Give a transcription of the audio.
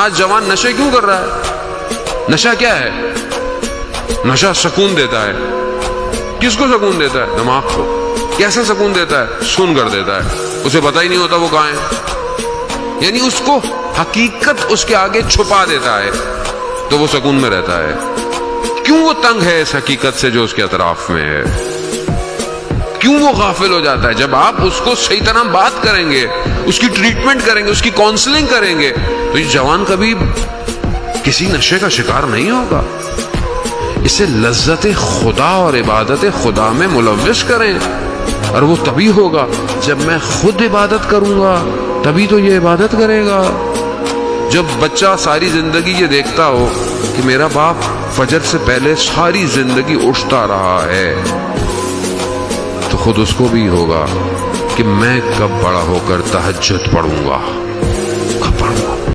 आज जवान नशे क्यों कर रहा है? नशा क्या है? नशा सुकून देता है। किसको सुकून देता है? दिमाग को। कैसा सुकून देता है? सुन कर देता है, उसे पता ही नहीं होता वो कहां है। यानी उसको हकीकत उसके आगे छुपा देता है, तो वो सुकून में रहता है। क्यों वो तंग है इस हकीकत से जो उसके अतराफ में है? क्यों वो गाफिल हो जाता है? जब आप उसको सही तरह बात करेंगे, उसकी ट्रीटमेंट करेंगे, उसकी काउंसलिंग करेंगे, तो ये जवान कभी किसी नशे का शिकार नहीं होगा। इसे लज्जत खुदा और इबादत खुदा में मुलव्विस करें, और वो तभी होगा जब मैं खुद इबादत करूंगा, तभी तो ये इबादत करेगा। जब बच्चा सारी जिंदगी ये देखता हो कि मेरा बाप फजर से पहले सारी जिंदगी उठता रहा है, तो खुद उसको भी होगा कि मैं कब बड़ा होकर तहज्जुद पढ़ूंगा, कब पढ़ूंगा।